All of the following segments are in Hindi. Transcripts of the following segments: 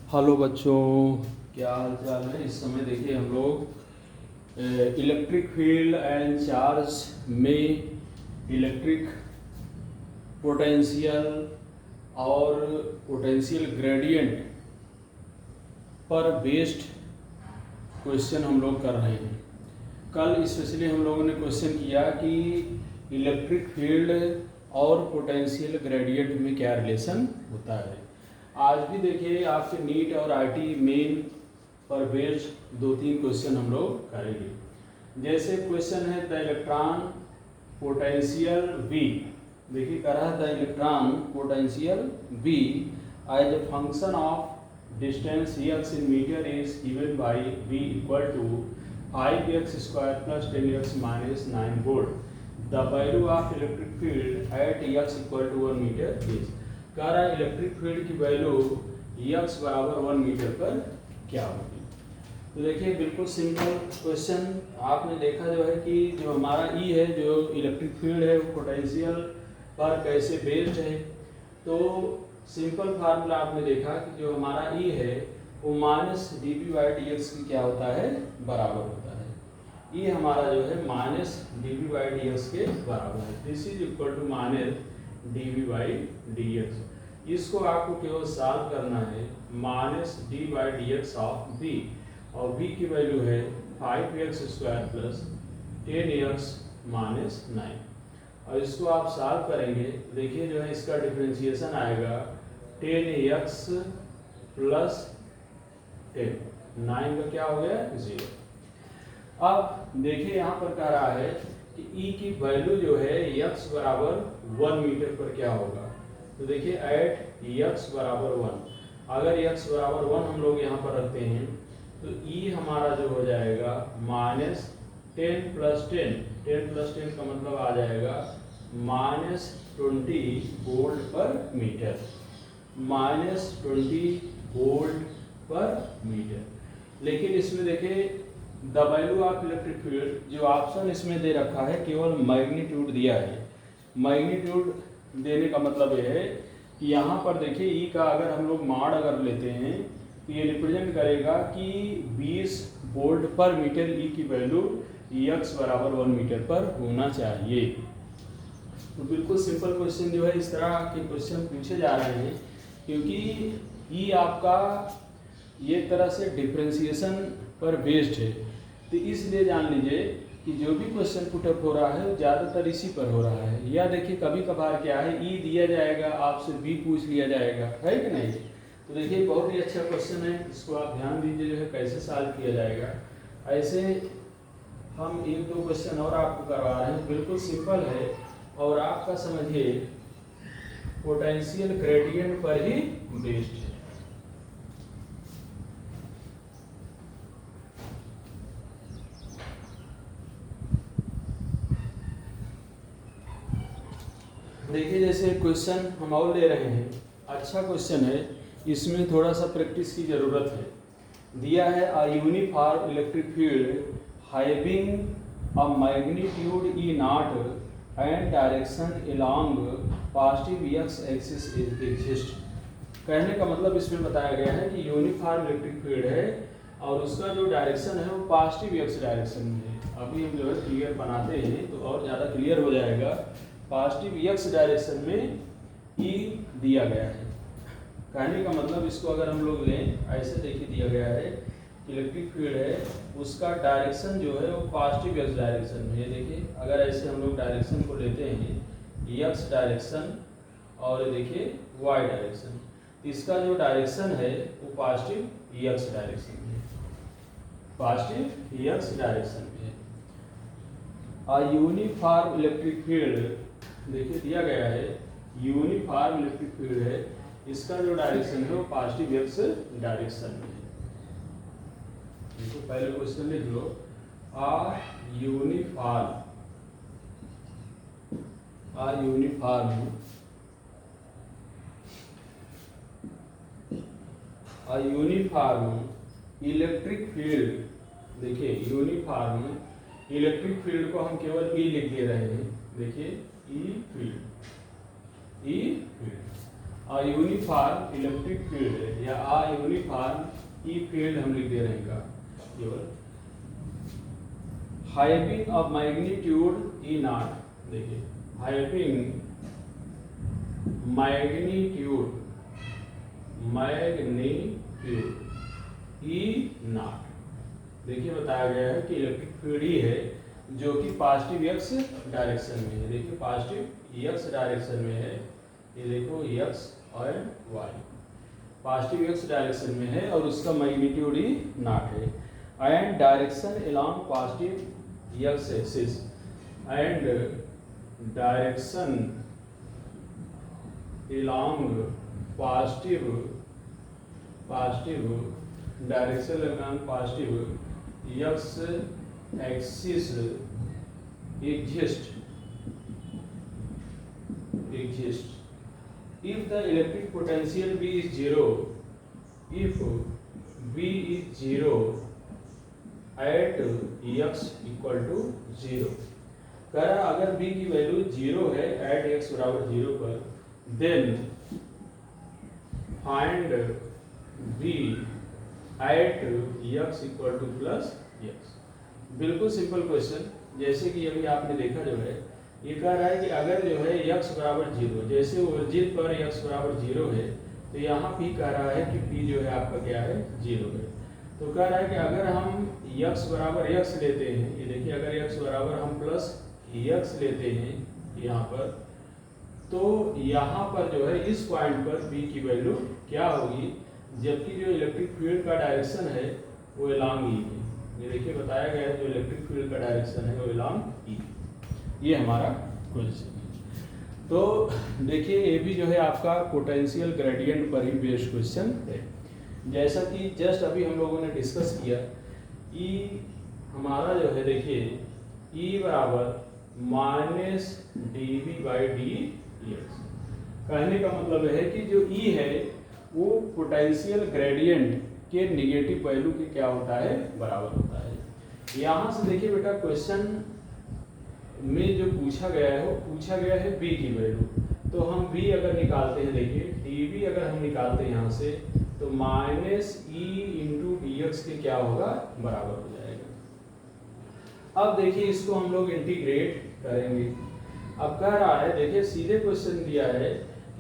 हेलो बच्चों, क्या हाल चाल है। इस समय देखिए हम लोग इलेक्ट्रिक फील्ड एंड चार्ज में इलेक्ट्रिक पोटेंशियल और पोटेंशियल ग्रेडियंट पर बेस्ड क्वेश्चन हम लोग कर रहे हैं। कल स्पेशली हम लोगों ने क्वेश्चन किया कि इलेक्ट्रिक फील्ड और पोटेंशियल ग्रेडियंट में क्या रिलेशन होता है। आज भी देखिए आपके नीट और आईटी मेन पर बेस्ड 2-3 क्वेश्चन हम लोग करेंगे। जैसे क्वेश्चन है द इलेक्ट्रॉन पोटेंशियल V। देखिए कह रहा है the electron potential V as a function of distance x in meter is given by V equal to 5x square plus 10x minus 9 volt. The value of electric field at x equal to 1 meter is. कह रहा है इलेक्ट्रिक फील्ड की वैल्यू x बराबर 1 मीटर पर क्या होगी। तो देखिए बिल्कुल सिंपल क्वेश्चन। आपने देखा जो है कि जो हमारा E है, जो इलेक्ट्रिक फील्ड है, वो पोटेंशियल पर कैसे बेस्ड है। तो सिंपल फार्मूला आपने देखा कि जो हमारा E है वो माइनस dV/dx की क्या होता है, बराबर होता है। E हमारा जो है माइनस dV/dx के बराबर है। This is equal to minus dV/dx। इसको आपको केवल सॉल्व करना है। माइनस d/dx ऑफ v, और v की वैल्यू है 5x square plus 10x minus 9। और इसको आप सॉल्व करेंगे, देखिए जो है इसका डिफरेंशिएशन आएगा 10x प्लस 10, 9 का क्या हो गया 0। अब देखिए यहाँ पर कह रहा है कि E की वैल्यू जो है x बराबर 1 मीटर पर क्या होगा। तो देखिए एट x बराबर 1, अगर x बराबर 1 हम लोग यहाँ पर रखते हैं तो E हमारा जो हो जाएगा माइनस 10 प्लस 10, 10 प्लस 10 का मतलब आ जाएगा माइनस 20 वोल्ट पर मीटर, माइनस 20 वोल्ट पर मीटर। लेकिन इसमें देखिए the value of electric field, जो ऑप्शन इसमें दे रखा है केवल मैग्नीट्यूड दिया है। मैग्नीट्यूड देने का मतलब यह है कि यहाँ पर देखिए E का अगर हम लोग मॉड अगर लेते हैं तो ये रिप्रेजेंट करेगा कि 20 वोल्ट पर मीटर E की वैल्यू x बराबर 1 मीटर पर होना चाहिए। तो बिल्कुल सिंपल क्वेश्चन जो है इस तरह के क्वेश्चन पूछे जा रहे हैं, क्योंकि E आपका ये तरह से डिफरेंशिएशन पर बेस्ड है। तो इसलिए जान लीजिए कि जो भी क्वेश्चन पुटअप हो रहा है वो ज़्यादातर इसी पर हो रहा है। या देखिए कभी कभार क्या है E दिया जाएगा, आपसे B पूछ लिया जाएगा, है कि नहीं। तो देखिए बहुत ही अच्छा क्वेश्चन है, इसको आप ध्यान दीजिए जो है कैसे सॉल्व किया जाएगा। ऐसे हम 1-2 क्वेश्चन और आपको करवा रहे हैं, बिल्कुल सिंपल है और आपका समझिए पोटेंशियल ग्रेडियंट पर ही बेस्ड है। देखिए जैसे क्वेश्चन हम और ले रहे हैं, अच्छा क्वेश्चन है, इसमें थोड़ा सा प्रैक्टिस की ज़रूरत है। दिया है a uniform electric field having a magnitude E not and direction along positive x axis exist. कहने का मतलब इसमें बताया गया है कि यूनिफॉर्म इलेक्ट्रिक फील्ड है और उसका जो डायरेक्शन है वो पॉजिटिव x डायरेक्शन में है। अभी हम जो है क्लियर बनाते हैं तो और ज़्यादा क्लियर हो जाएगा। पॉजिटिव x डायरेक्शन में E दिया गया है। कहने का मतलब इसको अगर हम लोग लें, ऐसे देखिए दिया गया है इलेक्ट्रिक फील्ड है, उसका डायरेक्शन जो है वो पॉजिटिव x डायरेक्शन में। ये देखिए अगर ऐसे हम लोग डायरेक्शन को लेते हैं x डायरेक्शन और देखिए y डायरेक्शन, इसका जो डायरेक्शन है वो पॉजिटिव x डायरेक्शन में है, पॉजिटिव x डायरेक्शन में है। अ यूनिफॉर्म इलेक्ट्रिक फील्ड देखिए दिया गया है, यूनिफॉर्म इलेक्ट्रिक फील्ड है, इसका जो डायरेक्शन है वो पॉजिटिव x डायरेक्शन में है। देखो पहले क्वेश्चन लिख लो, अ यूनिफॉर्म इलेक्ट्रिक फील्ड। देखिए यूनिफॉर्म इलेक्ट्रिक फील्ड को हम केवल E लिख दे रहे हैं। देखिए E field a uniform electric field है या अ यूनिफॉर्म ई फील्ड हम लिख दे रहे हैं का केवल having of magnitude E not, देखिए हैविंग मैग्नीट्यूड ई नॉट, देखिए बताया गया है कि इलेक्ट्रिक फील्ड ही है जो कि पॉजिटिव एक्स डायरेक्शन में है। देखिए पॉजिटिव एक्स डायरेक्शन में है, ये देखो एक्स और वाई पॉजिटिव एक्स डायरेक्शन में है और उसका मैग्नीट्यूड ही नॉट है। And direction along positive x axis, and direction along positive direction along positive x axis exist if the electric potential B is 0, if B is 0 at x equal to 0, कह रहा अगर B की वैल्यू 0 है at x बराबर 0 पर, then find B at x equal to plus x। बिल्कुल सिंपल क्वेश्चन, जैसे कि अभी आपने देखा जो है ये कह रहा है कि अगर जो है x बराबर 0, जैसे ओरिजिन पर x बराबर 0 है तो यहाँ p कह रहा है कि p जो है आपका क्या है 0 है। तो कह रहा है कि अगर हम x बराबर x लेते हैं, ये देखिए अगर x बराबर हम प्लस x लेते हैं यहाँ पर, तो यहाँ पर जो है इस पॉइंट पर p की वैल्यू क्या होगी, जबकि जो इलेक्ट्रिक फील्ड का डायरेक्शन है वो अलोंग ई है। ये देखिए बताया गया है जो इलेक्ट्रिक फील्ड का डायरेक्शन है वो अलोंग ई, ये हमारा क्वेश्चन है। तो देखिए ये भी जो है आपका पोटेंशियल ग्रेडियंट पर ही बेस्ड क्वेश्चन है। जैसा कि जस्ट अभी हम लोगों ने डिस्कस किया, ई हमारा जो है देखिए ई बराबर minus dv by D x. कहने का मतलब है कि जो ई है वो पोटेंशियल ग्रेडियंट के निगेटिव वैल्यू के क्या होता है, बराबर होता है। यहाँ से देखिए बेटा क्वेश्चन में जो पूछा गया है वो पूछा गया है b की वैल्यू, तो हम b अगर निकालते हैं, देखिए dv अगर हम निकालते हैं यहाँ से तो minus E into D x के क्या होगा, बराबर हो जाएगा। अब देखिए इसको हम लोग इंटीग्रेट करेंगे। अब कह रहा है देखिए सीधे क्वेश्चन दिया है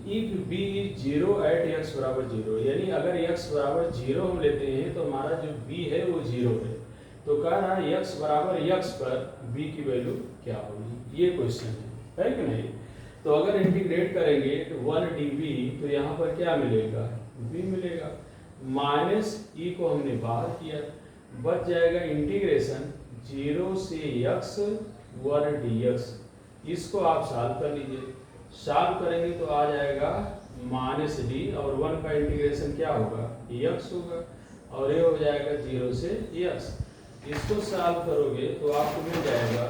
if b is 0 at x बराबर 0, यानी अगर x बराबर 0 हम लेते हैं तो हमारा जो b है वो 0 है। तो कह रहा है x बराबर x पर b की वैल्यू क्या होगी, ये क्वेश्चन है कि नहीं। तो अगर इंटीग्रेट करेंगे तो 1 dv, तो यहाँ पर क्या मिलेगा, b मिलेगा। माइनस ई को हमने बाहर किया, बच जाएगा इंटीग्रेशन 0 से x 1 dx। इसको आप सॉल्व कर लीजिए, सॉल्व करेंगे तो आ जाएगा माइनस डी और 1 का इंटीग्रेशन क्या होगा, x होगा और ये हो जाएगा 0 से x। इसको सॉल्व करोगे तो आपको मिल जाएगा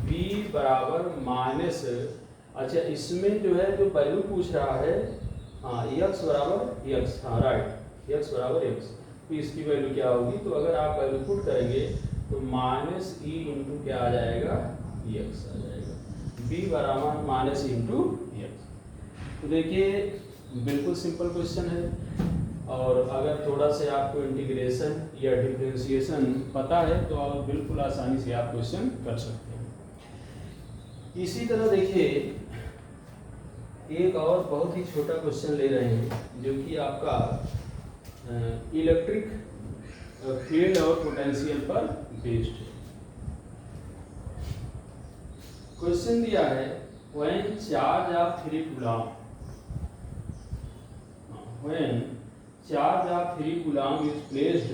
b बराबर माइनस, अच्छा इसमें जो है जो वैल्यू पूछ रहा है, हाँ x बराबर x, हाँ राइट, x बराबर x, तो इसकी वैल्यू क्या होगी, तो अगर आप वैल्यू पुट करेंगे तो माइनस ई इंटू क्या आ जाएगा, x आ जाएगा। b बराबर माइनस इंटू एक्स। तो देखिए बिल्कुल सिंपल क्वेश्चन है, और अगर थोड़ा से आपको इंटीग्रेशन या डिफरेंशिएशन पता है तो आप बिल्कुल आसानी से आप क्वेश्चन कर सकते हैं। इसी तरह देखिए एक और बहुत ही छोटा क्वेश्चन ले रहे हैं जो कि आपका इलेक्ट्रिक फील्ड और पोटेंशियल पर बेस्ड है। क्वेश्चन दिया है when charge of 3 coulomb, when charge of 3 coulomb is placed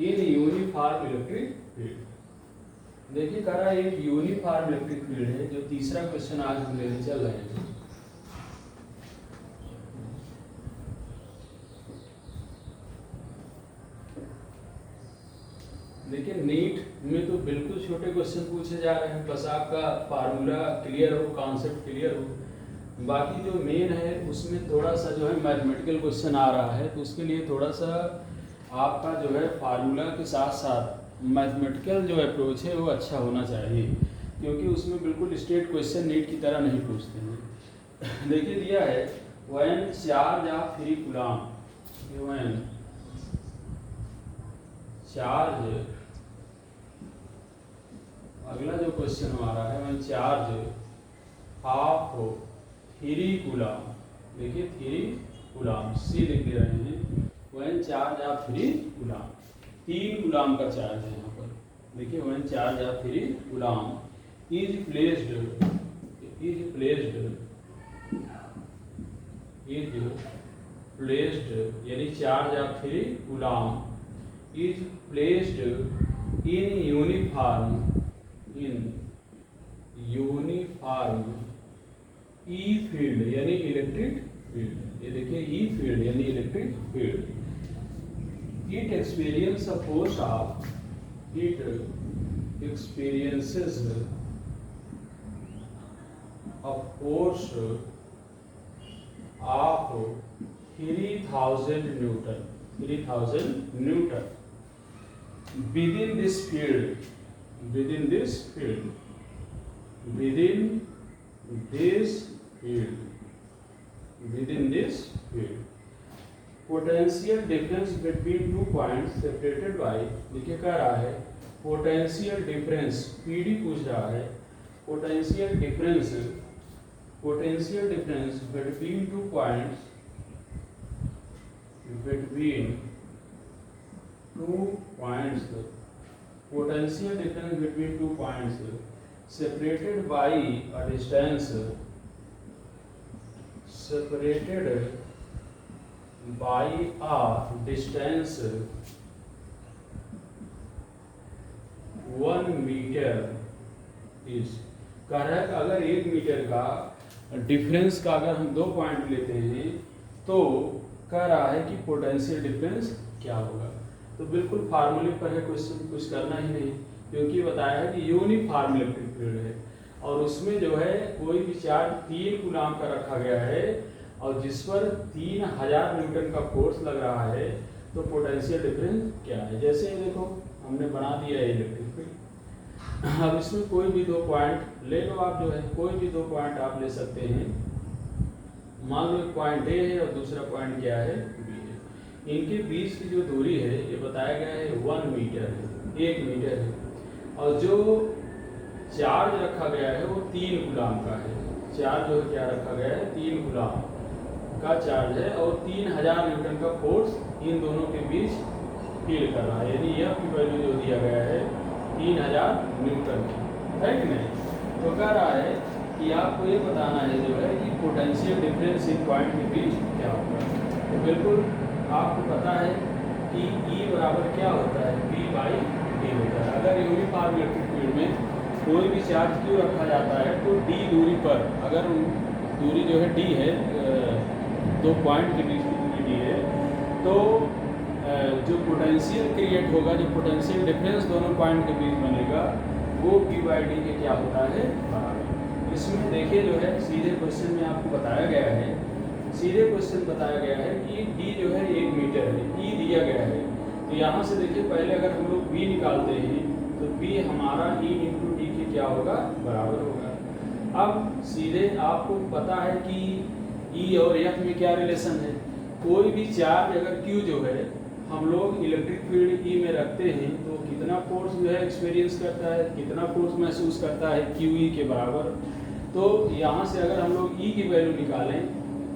in uniform electric field। देखिए कह रहा है एक यूनिफॉर्म इलेक्ट्रिक फील्ड है, जो तीसरा क्वेश्चन आज हम लेने चल रहे हैं। देखिए नीट में तो बिल्कुल छोटे क्वेश्चन पूछे जा रहे हैं, बस आपका फार्मूला क्लियर हो, कॉन्सेप्ट क्लियर हो। बाकी जो मेन है उसमें थोड़ा सा जो है मैथमेटिकल क्वेश्चन आ रहा है, तो उसके लिए थोड़ा सा आपका जो है फार्मूला के साथ साथ मैथमेटिकल जो अप्रोच है वो अच्छा होना चाहिए, क्योंकि उसमें बिल्कुल स्ट्रेट क्वेश्चन नीट की तरह नहीं पूछते हैं। देखिए दिया है when charge of 3 coulomb, when charge, अगला जो क्वेश्चन हमारा है व्हेन चार्ज ऑफ 3 कूलम, देखिए 3 कूलम, सी लिख दे रहे हैं, when charge of 3 coulomb, 3 coulomb का चार्ज है यहाँ पर, देखिए when charge of 3 coulomb is placed यानी charge of 3 coulomb is placed in uniform e field यानी इलेक्ट्रिक फील्ड, ये देखिए ई फील्ड यानी electric field, it experiences a force of 3000 Newton within this field, potential difference between 2 points separated bye, देखिए कह रहा है पोटेंशियल डिफरेंस, पीडी पूछ रहा है, potential difference between 2 points, potential difference between 2 points separated by a distance, by a distance 1 meter is, कह रहा है कि अगर 1 मीटर का डिफरेंस का अगर हम 2 पॉइंट लेते हैं तो कह रहा है कि पोटेंशियल डिफरेंस क्या होगा। तो बिल्कुल फार्मूले पर है क्वेश्चन, कुछ करना ही नहीं, क्योंकि बताया है कि यूनिफॉर्म इलेक्ट्रिक फील्ड है और उसमें जो है कोई भी चार्ज 3 कूलम का रखा गया है और जिस पर 3000 न्यूटन का फोर्स लग रहा है, तो पोटेंशियल डिफरेंस क्या है। जैसे ये देखो हमने बना दिया है इलेक्ट्रिक फील्ड, अब इसमें कोई भी 2 पॉइंट ले लो आप, जो है कोई भी 2 पॉइंट आप ले सकते हैं, मान लो एक पॉइंट ए है और दूसरा पॉइंट क्या है बी है, इनके बीच की जो दूरी है ये बताया गया है 1 मीटर है, 1 मीटर है, और जो चार्ज रखा गया है वो 3 कूलम का है, चार्ज जो क्या रखा गया है 3 कूलम का चार्ज है और 3000 न्यूटन का फोर्स इन दोनों के बीच फील कर रहा है, यानी यह की वैल्यू जो दिया गया है 3000 न्यूटन की, है कि नहीं। तो कह रहा है कि आपको ये बताना है जो है कि पोटेंशियल डिफरेंस इन पॉइंट के बीच क्या होगा। तो बिल्कुल आपको पता है कि E बराबर क्या होता है, P/D होता है। अगर यूनिफॉर्म इलेक्ट्रिक फील्ड में कोई भी चार्ज क्यों रखा जाता है तो D दूरी पर, अगर दूरी जो है D है, 2 पॉइंट के बीच की दूरी D है, तो जो पोटेंशियल क्रिएट होगा, जो पोटेंशियल डिफरेंस दोनों पॉइंट के बीच बनेगा, वो P/D के क्या होता है बराबर। इसमें देखिए जो है सीधे क्वेश्चन में आपको बताया गया है, सीधे क्वेश्चन बताया गया है कि D जो है 1 मीटर है, E दिया गया है। तो यहाँ से देखिए पहले अगर हम लोग B निकालते हैं तो B हमारा E × D के क्या होगा बराबर होगा। अब सीधे आपको पता है कि E और F में क्या रिलेशन है। कोई भी चार्ज अगर Q जो है हम लोग इलेक्ट्रिक फील्ड E में रखते हैं तो कितना फोर्स जो है एक्सपीरियंस करता है, कितना फोर्स महसूस करता है, QE के बराबर। तो यहाँ से अगर हम लोग E की वैल्यू निकालें,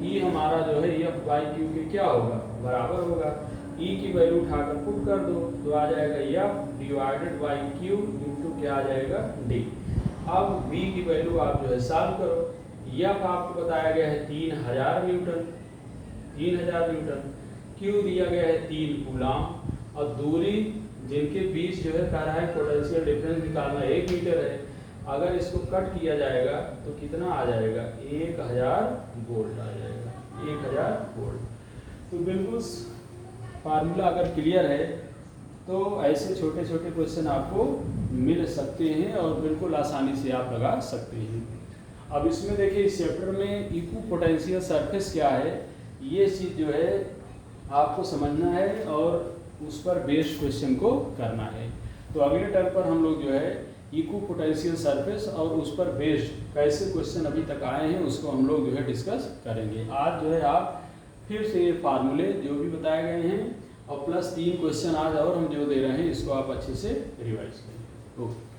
E हमारा जो है F/Q के क्या होगा बराबर होगा। E की वैल्यू उठाकर पुट कर दो तो आ जाएगा F/Q × क्या आ जाएगा D। अब V की वैल्यू आप जो है सॉल्व करो। F आपको बताया गया है 3000 न्यूटन, 3000 न्यूटन, Q दिया गया है 3 कूलम और दूरी जिनके बीच जो है कह रहा है पोटेंशियल डिफरेंस निकालना 1 मीटर है। अगर इसको कट किया जाएगा तो कितना आ जाएगा 1000 वोल्ट आ जाएगा, 1000 वोल्ट। तो बिल्कुल फार्मूला अगर क्लियर है तो ऐसे छोटे छोटे क्वेश्चन आपको मिल सकते हैं और बिल्कुल आसानी से आप लगा सकते हैं। अब इसमें देखिए इस चैप्टर में इक्विपोटेंशियल सरफेस क्या है, ये चीज़ जो है आपको समझना है और उस पर बेस्ड क्वेश्चन को करना है। तो अगले टर्म पर हम लोग जो है इक्व पोटेंशियल सरफेस और उस पर बेस्ड कैसे क्वेश्चन अभी तक आए हैं उसको हम लोग जो है डिस्कस करेंगे। आज जो है आप फिर से ये फार्मूले जो भी बताए गए हैं और प्लस 3 क्वेश्चन आज और हम जो दे रहे हैं इसको आप अच्छे से रिवाइज करें। ओके।